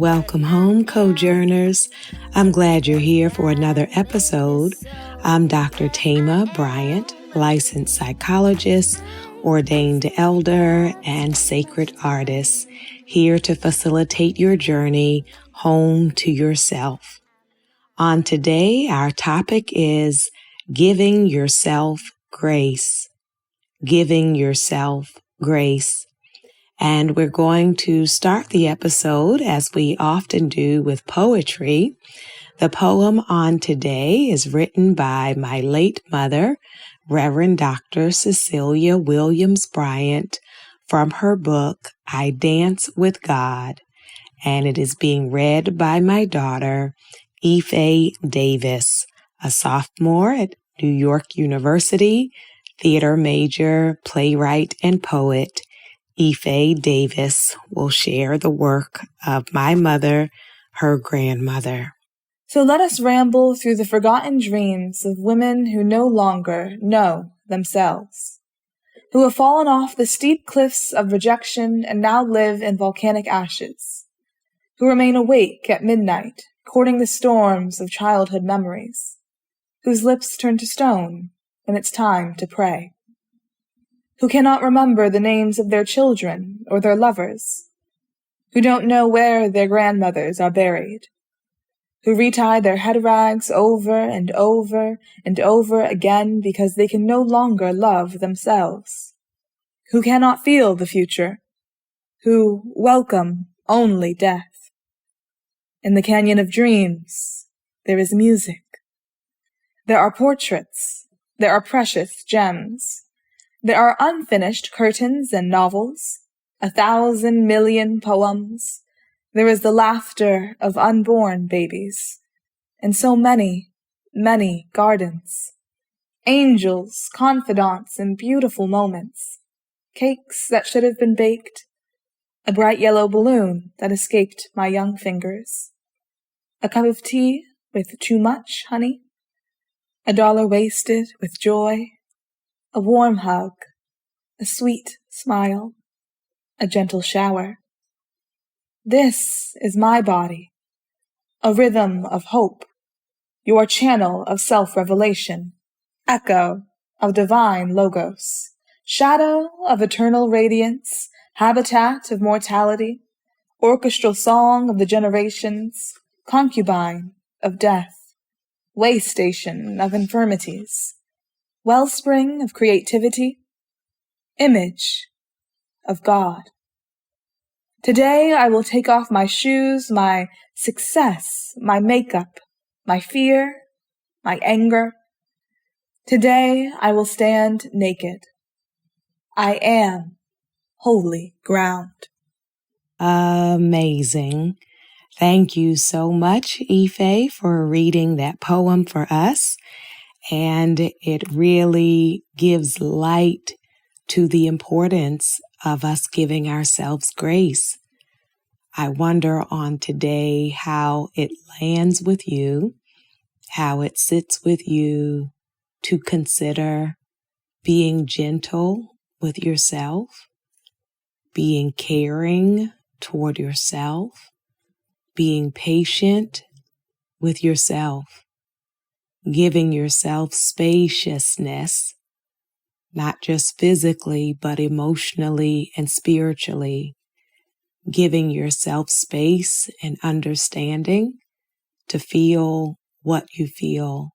Welcome home, Cojourners. I'm glad you're here for another episode. I'm Dr.Thema Bryant, licensed psychologist, ordained elder, and sacred artist, here to facilitate your journey home to yourself. On today, our topic is giving yourself grace. Giving yourself grace. And we're going to start the episode, as we often do, with poetry. The poem on today is written by my late mother, Reverend Dr. Cecilia Williams Bryant, from her book, I Dance with God, and it is being read by my daughter, Ife Davis, a sophomore at New York University, theater major, playwright, and poet. Ife Davis will share the work of my mother, her grandmother. So let us ramble through the forgotten dreams of women who no longer know themselves, who have fallen off the steep cliffs of rejection and now live in volcanic ashes, who remain awake at midnight, courting the storms of childhood memories, whose lips turn to stone when it's time to pray, who cannot remember the names of their children or their lovers, who don't know where their grandmothers are buried, who retie their head rags over and over and over again because they can no longer love themselves, who cannot feel the future, who welcome only death. In the canyon of dreams, there is music. There are portraits. There are precious gems. There are unfinished curtains and novels, 1,000 million poems. There is the laughter of unborn babies, and so many, many gardens. Angels, confidants, and beautiful moments. Cakes that should have been baked. A bright yellow balloon that escaped my young fingers. A cup of tea with too much honey. $1 wasted with joy. A warm hug, a sweet smile, a gentle shower. This is my body, a rhythm of hope, your channel of self-revelation, echo of divine logos, shadow of eternal radiance, habitat of mortality, orchestral song of the generations, concubine of death, way station of infirmities, wellspring of creativity, image of God. Today I will take off my shoes, my success, my makeup, my fear, my anger. Today I will stand naked. I am holy ground. Amazing. Thank you so much, Ife, for reading that poem for us. And it really gives light to the importance of us giving ourselves grace. I wonder on today how it lands with you, how it sits with you to consider being gentle with yourself, being caring toward yourself, being patient with yourself. Giving yourself spaciousness, not just physically, but emotionally and spiritually. Giving yourself space and understanding to feel what you feel,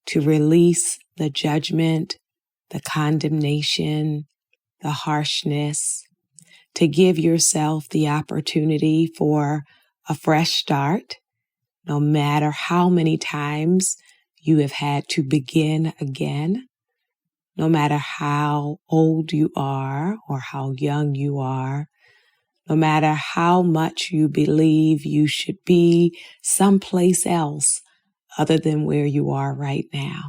to release the judgment, the condemnation, the harshness, to give yourself the opportunity for a fresh start, no matter how many times you have had to begin again, no matter how old you are or how young you are, no matter how much you believe you should be someplace else other than where you are right now,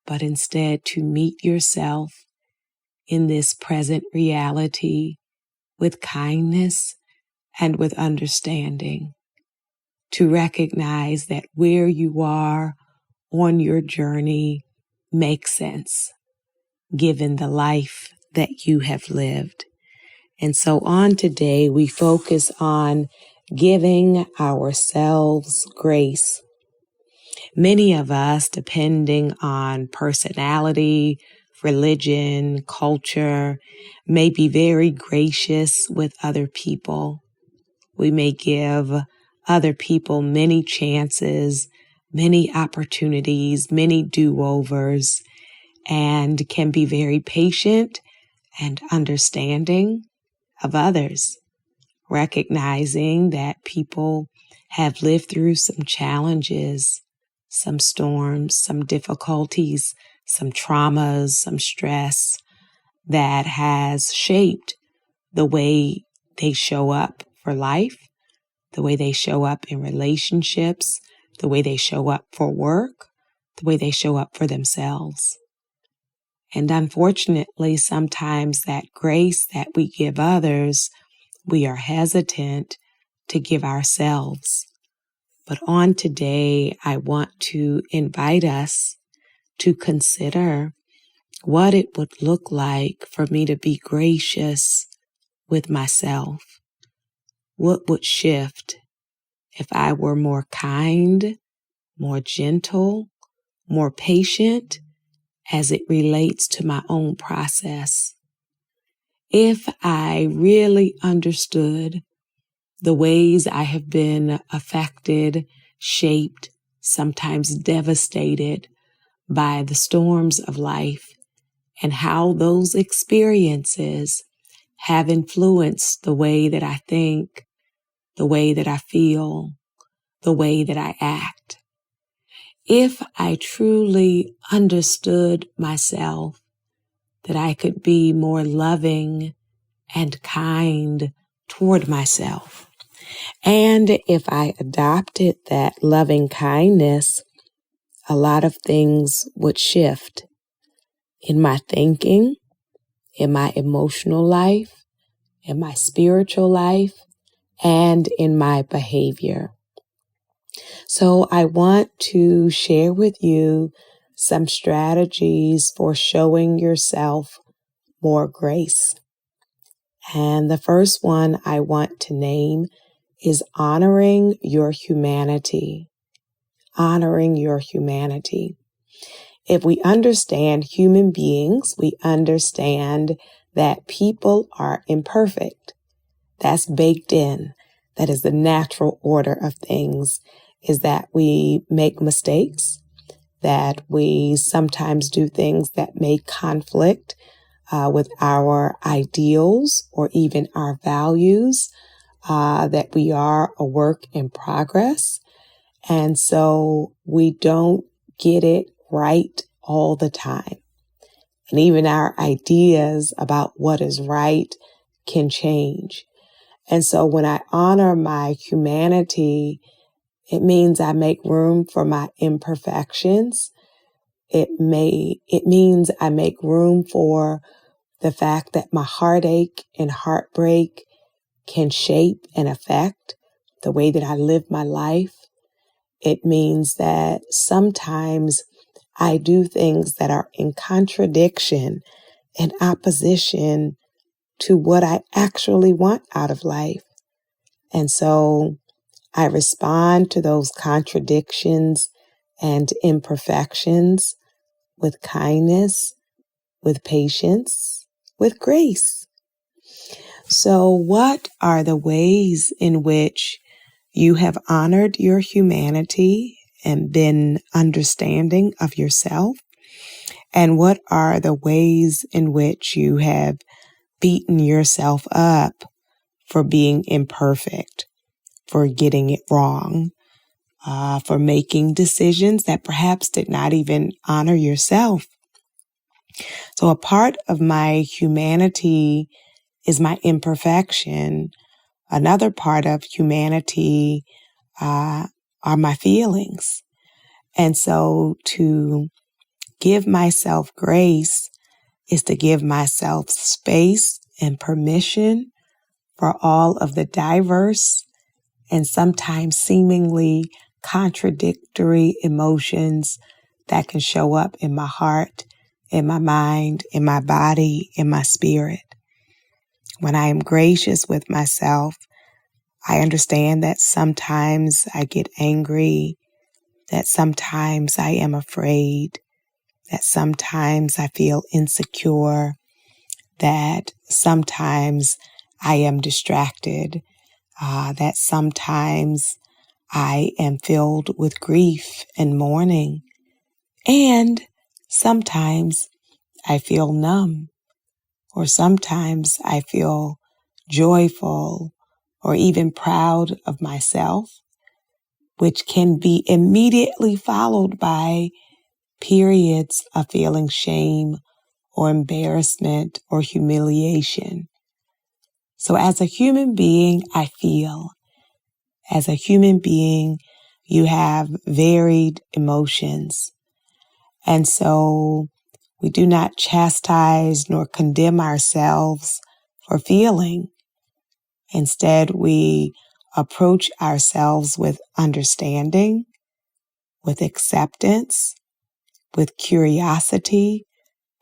but instead to meet yourself in this present reality with kindness and with understanding, to recognize that where you are on your journey makes sense, given the life that you have lived. And so on today, we focus on giving ourselves grace. Many of us, depending on personality, religion, culture, may be very gracious with other people. We may give other people many chances, many opportunities, many do-overs, and can be very patient and understanding of others, recognizing that people have lived through some challenges, some storms, some difficulties, some traumas, some stress that has shaped the way they show up for life, the way they show up in relationships, the way they show up for work, the way they show up for themselves. And unfortunately, sometimes that grace that we give others, we are hesitant to give ourselves. But on today, I want to invite us to consider what it would look like for me to be gracious with myself. What would shift if I were more kind, more gentle, more patient as it relates to my own process? If I really understood the ways I have been affected, shaped, sometimes devastated by the storms of life, and how those experiences have influenced the way that I think, the way that I feel, the way that I act. If I truly understood myself, that I could be more loving and kind toward myself. And if I adopted that loving kindness, a lot of things would shift in my thinking, in my emotional life, in my spiritual life, and in my behavior. So I want to share with you some strategies for showing yourself more grace. And the first one I want to name is honoring your humanity. Honoring your humanity. If we understand human beings, we understand that people are imperfect. That's baked in. That is the natural order of things, is that we make mistakes, that we sometimes do things that may conflict with our ideals or even our values, that we are a work in progress. And so we don't get it right all the time. And even our ideas about what is right can change. And so when I honor my humanity, it means I make room for my imperfections. It means I make room for the fact that my heartache and heartbreak can shape and affect the way that I live my life. It means that sometimes I do things that are in contradiction and opposition to what I actually want out of life. And so I respond to those contradictions and imperfections with kindness, with patience, with grace. So what are the ways in which you have honored your humanity and been understanding of yourself? And what are the ways in which you have beaten yourself up for being imperfect, for getting it wrong, for making decisions that perhaps did not even honor yourself? So a part of my humanity is my imperfection. Another part of humanity are my feelings. And so to give myself grace is to give myself space and permission for all of the diverse and sometimes seemingly contradictory emotions that can show up in my heart, in my mind, in my body, in my spirit. When I am gracious with myself, I understand that sometimes I get angry, that sometimes I am afraid, that sometimes I feel insecure, that sometimes I am distracted, that sometimes I am filled with grief and mourning, and sometimes I feel numb, or sometimes I feel joyful or even proud of myself, which can be immediately followed by periods of feeling shame or embarrassment or humiliation. So as a human being, I feel. As a human being, you have varied emotions. And so we do not chastise nor condemn ourselves for feeling. Instead, we approach ourselves with understanding, with acceptance, with curiosity,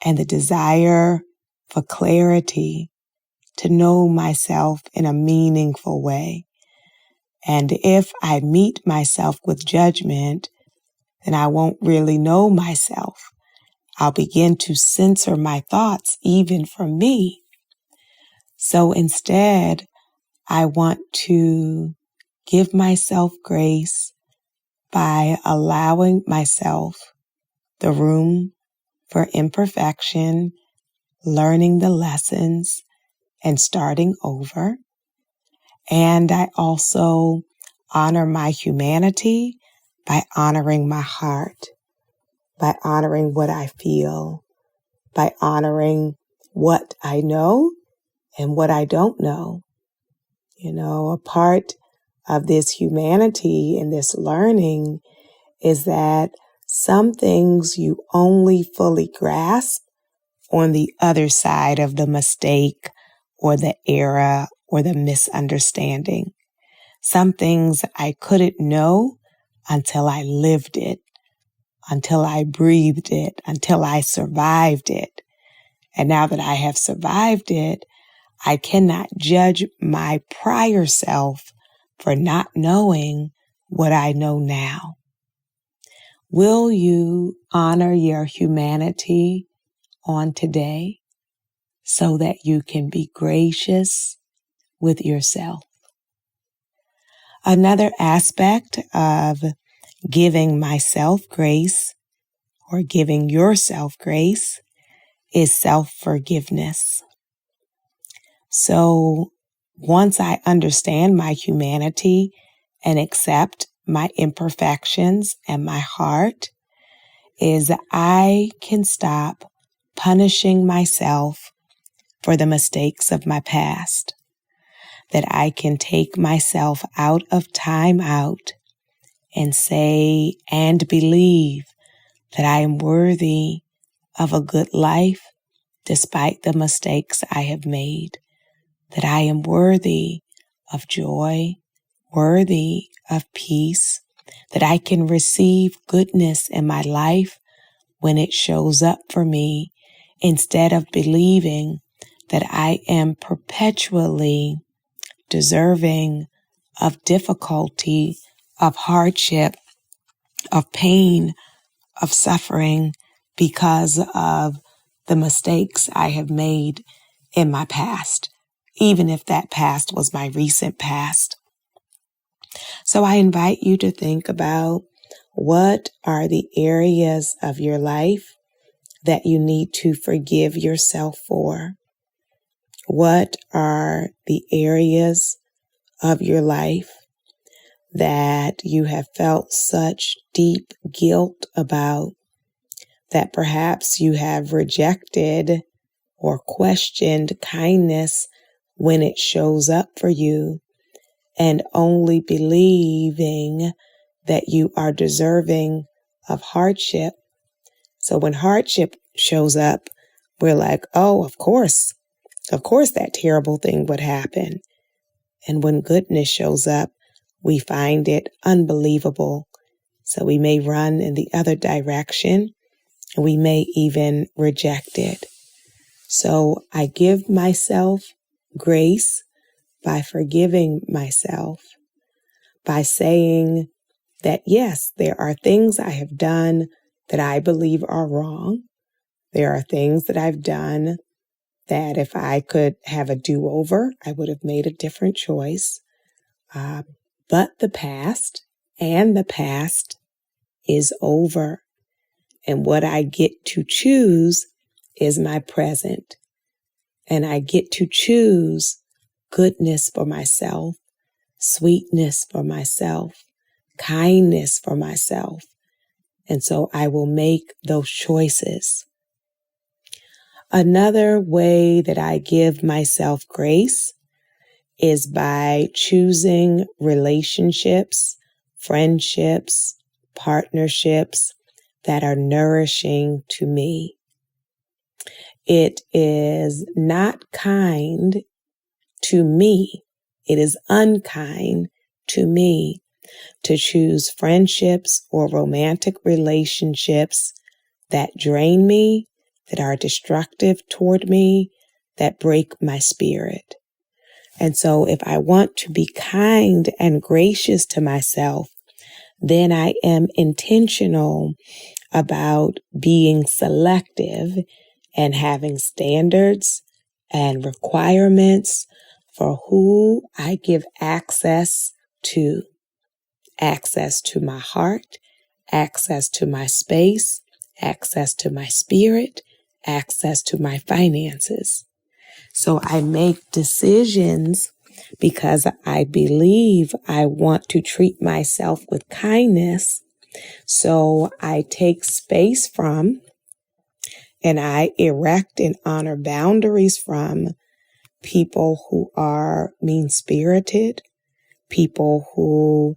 and the desire for clarity to know myself in a meaningful way. And if I meet myself with judgment, then I won't really know myself. I'll begin to censor my thoughts even from me. So instead, I want to give myself grace by allowing myself the room for imperfection, learning the lessons, and starting over. And I also honor my humanity by honoring my heart, by honoring what I feel, by honoring what I know and what I don't know. You know, a part of this humanity and this learning is that some things you only fully grasp on the other side of the mistake or the error or the misunderstanding. Some things I couldn't know until I lived it, until I breathed it, until I survived it. And now that I have survived it, I cannot judge my prior self for not knowing what I know now. Will you honor your humanity on today so that you can be gracious with yourself? Another aspect of giving myself grace or giving yourself grace is self-forgiveness. So once I understand my humanity and accept my imperfections and my heart, is I can stop punishing myself for the mistakes of my past, that I can take myself out of time out and say and believe that I am worthy of a good life despite the mistakes I have made, that I am worthy of joy, worthy of peace, that I can receive goodness in my life when it shows up for me, instead of believing that I am perpetually deserving of difficulty, of hardship, of pain, of suffering because of the mistakes I have made in my past, even if that past was my recent past. So I invite you to think about, what are the areas of your life that you need to forgive yourself for? What are the areas of your life that you have felt such deep guilt about, that perhaps you have rejected or questioned kindness when it shows up for you, and only believing that you are deserving of hardship? So when hardship shows up, we're like, oh, of course that terrible thing would happen. And when goodness shows up, we find it unbelievable. So we may run in the other direction, and we may even reject it. So I give myself grace by forgiving myself, by saying that, yes, there are things I have done that I believe are wrong. There are things that I've done that if I could have a do-over, I would have made a different choice. But the past is over. And what I get to choose is my present. And I get to choose goodness for myself, sweetness for myself, kindness for myself. And so I will make those choices. Another way that I give myself grace is by choosing relationships, friendships, partnerships that are nourishing to me. It is not kind to me. It is unkind to me to choose friendships or romantic relationships that drain me, that are destructive toward me, that break my spirit. And so if I want to be kind and gracious to myself, then I am intentional about being selective and having standards and requirements for who I give access to my heart, access to my space, access to my spirit, access to my finances. So I make decisions because I believe I want to treat myself with kindness. So I take space from and I erect and honor boundaries from people who are mean-spirited, people who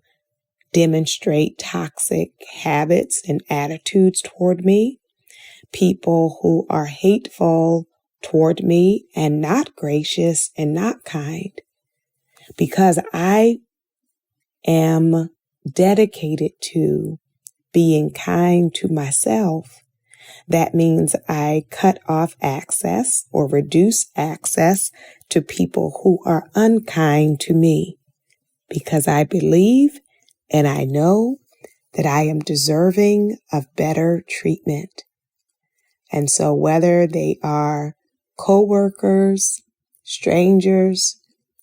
demonstrate toxic habits and attitudes toward me, people who are hateful toward me and not gracious and not kind. Because I am dedicated to being kind to myself, that means I cut off access or reduce access to people who are unkind to me, because I believe and I know that I am deserving of better treatment. And so whether they are coworkers, strangers,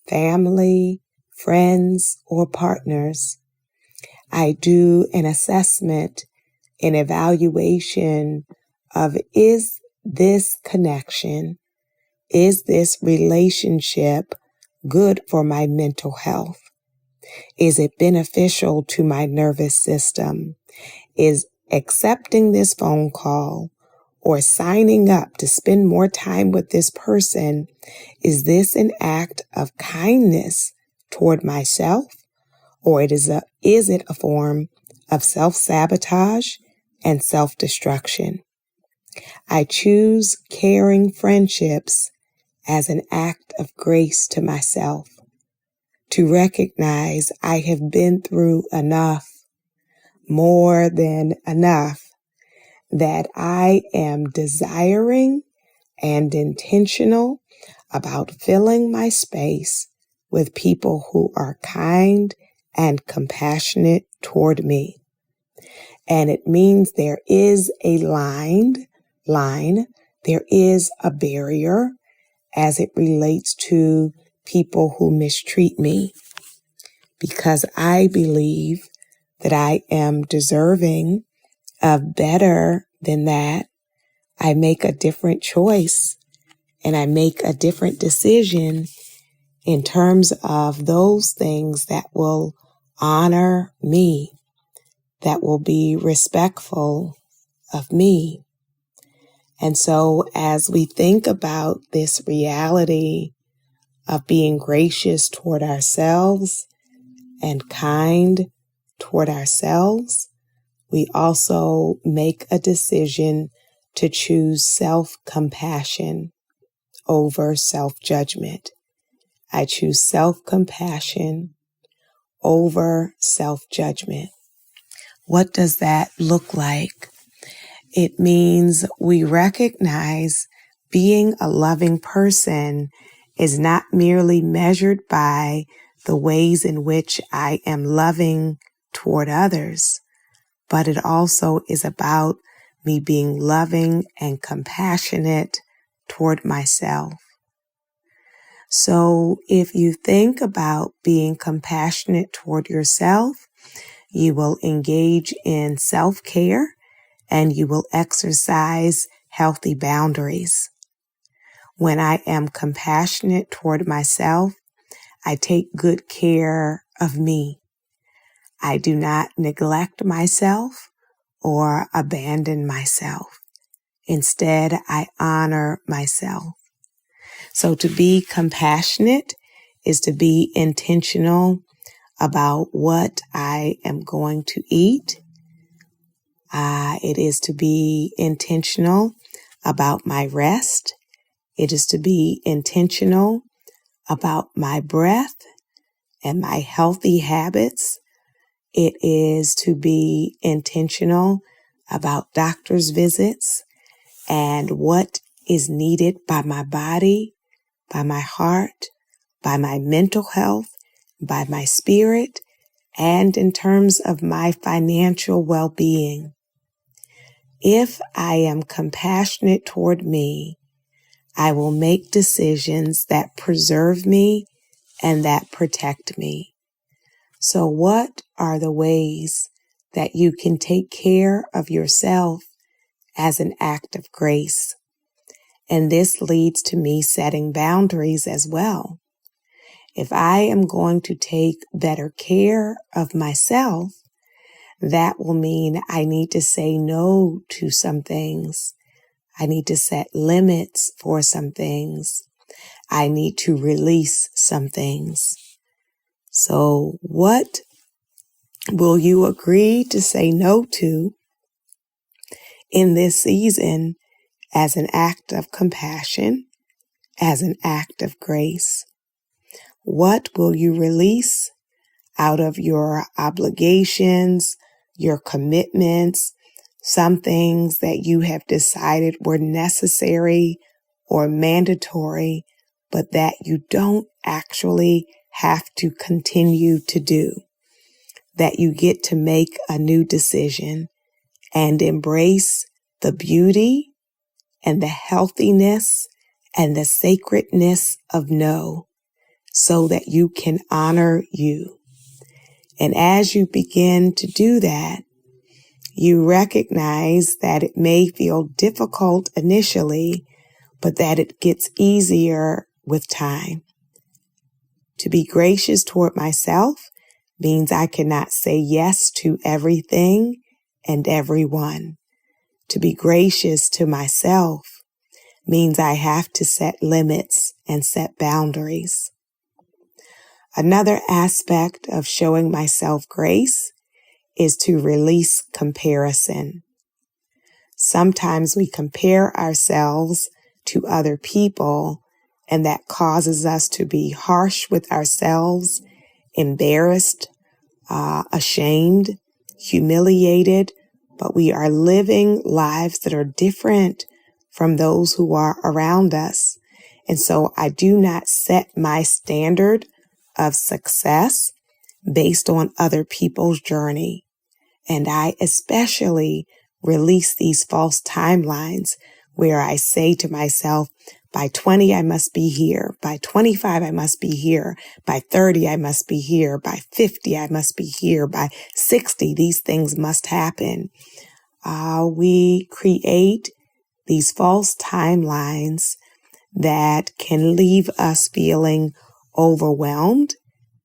family, friends, or partners, I do an assessment, an evaluation of, is this connection, is this relationship good for my mental health? Is it beneficial to my nervous system? Is accepting this phone call or signing up to spend more time with this person, is this an act of kindness toward myself, or is it a form of self-sabotage and self-destruction? I choose caring friendships as an act of grace to myself, to recognize I have been through enough, more than enough, that I am desiring and intentional about filling my space with people who are kind and compassionate toward me. And it means there is a line, there is a barrier as it relates to people who mistreat me, because I believe that I am deserving of better than that. I make a different choice and I make a different decision in terms of those things that will honor me, that will be respectful of me. And so as we think about this reality of being gracious toward ourselves and kind toward ourselves, we also make a decision to choose self-compassion over self-judgment. I choose self-compassion over self-judgment. What does that look like? It means we recognize being a loving person is not merely measured by the ways in which I am loving toward others, but it also is about me being loving and compassionate toward myself. So if you think about being compassionate toward yourself, you will engage in self-care and you will exercise healthy boundaries. When I am compassionate toward myself, I take good care of me. I do not neglect myself or abandon myself. Instead, I honor myself. So to be compassionate is to be intentional about what I am going to eat. It is to be intentional about my rest. It is to be intentional about my breath and my healthy habits. It is to be intentional about doctor's visits and what is needed by my body, by my heart, by my mental health, by my spirit, and in terms of my financial well-being. If I am compassionate toward me, I will make decisions that preserve me and that protect me. So what are the ways that you can take care of yourself as an act of grace? And this leads to me setting boundaries as well. If I am going to take better care of myself, that will mean I need to say no to some things. I need to set limits for some things. I need to release some things. So what will you agree to say no to in this season as an act of compassion, as an act of grace? What will you release out of your obligations, your commitments, some things that you have decided were necessary or mandatory, but that you don't actually have to continue to do, that you get to make a new decision and embrace the beauty and the healthiness and the sacredness of no, so that you can honor you. And as you begin to do that, you recognize that it may feel difficult initially, but that it gets easier with time. To be gracious toward myself means I cannot say yes to everything and everyone. To be gracious to myself means I have to set limits and set boundaries. Another aspect of showing myself grace is to release comparison. Sometimes we compare ourselves to other people, and that causes us to be harsh with ourselves, embarrassed, ashamed, humiliated, but we are living lives that are different from those who are around us. And so I do not set my standard of success based on other people's journey. And I especially release these false timelines where I say to myself, by 20, I must be here. By 25, I must be here. By 30, I must be here. By 50, I must be here. By 60, these things must happen. We create these false timelines that can leave us feeling overwhelmed,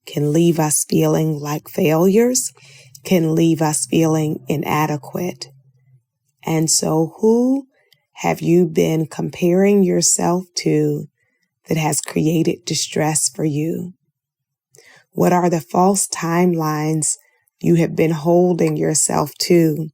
can leave us feeling like failures, can leave us feeling inadequate. And so who have you been comparing yourself to that has created distress for you? What are the false timelines you have been holding yourself to,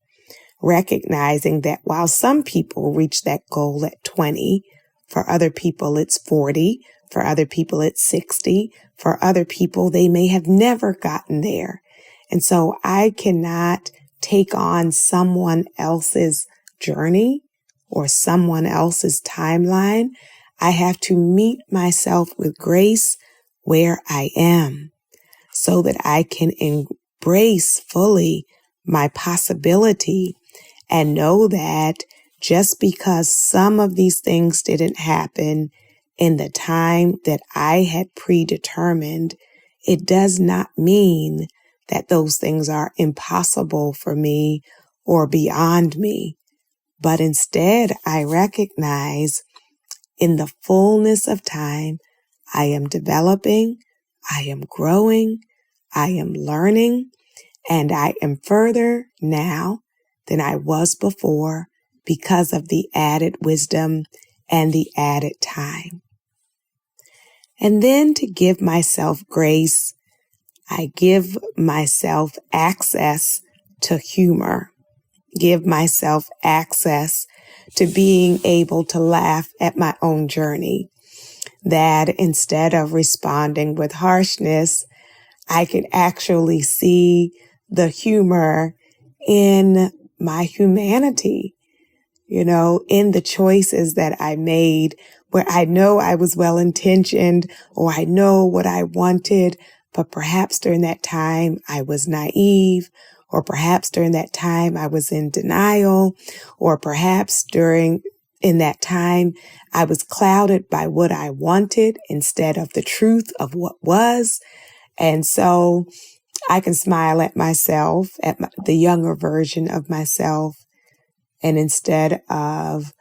recognizing that while some people reach that goal at 20, for other people it's 40, for other people it's 60, for other people they may have never gotten there. And so I cannot take on someone else's journey or someone else's timeline. I have to meet myself with grace where I am so that I can embrace fully my possibility and know that just because some of these things didn't happen in the time that I had predetermined, it does not mean that those things are impossible for me or beyond me. But instead, I recognize in the fullness of time, I am developing, I am growing, I am learning, and I am further now than I was before because of the added wisdom and the added time. And then to give myself grace, I give myself access to humor, give myself access to being able to laugh at my own journey. That instead of responding with harshness, I could actually see the humor in my humanity, in the choices that I made where I know I was well-intentioned or I know what I wanted, but perhaps during that time I was naive, or perhaps during that time I was in denial, or perhaps in that time I was clouded by what I wanted instead of the truth of what was. And so I can smile at myself, the younger version of myself, and instead of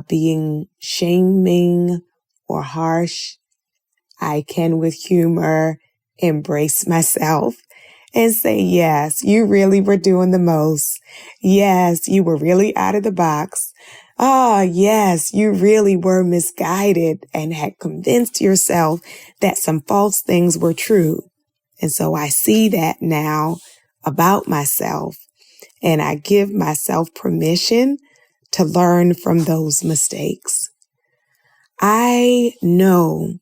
being shaming or harsh, I can with humor embrace myself and say, yes, you really were doing the most. Yes, you were really out of the box. Oh, yes, you really were misguided and had convinced yourself that some false things were true. And so I see that now about myself, and I give myself permission to learn from those mistakes. I know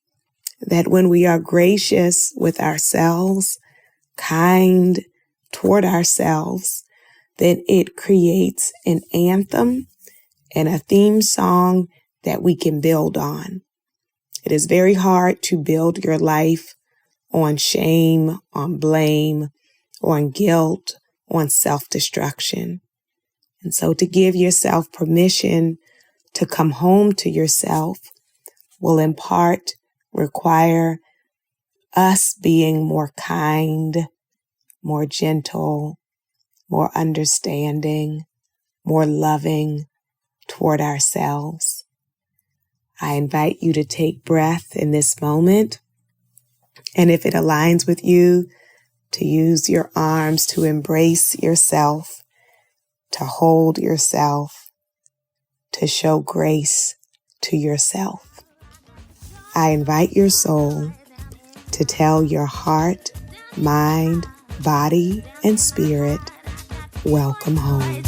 that when we are gracious with ourselves, kind toward ourselves, then it creates an anthem and a theme song that we can build on. It is very hard to build your life on shame, on blame, on guilt, on self-destruction. And so to give yourself permission to come home to yourself will in part require us being more kind, more gentle, more understanding, more loving toward ourselves. I invite you to take breath in this moment. And if it aligns with you, to use your arms to embrace yourself, to hold yourself, to show grace to yourself. I invite your soul to tell your heart, mind, body, and spirit, welcome home.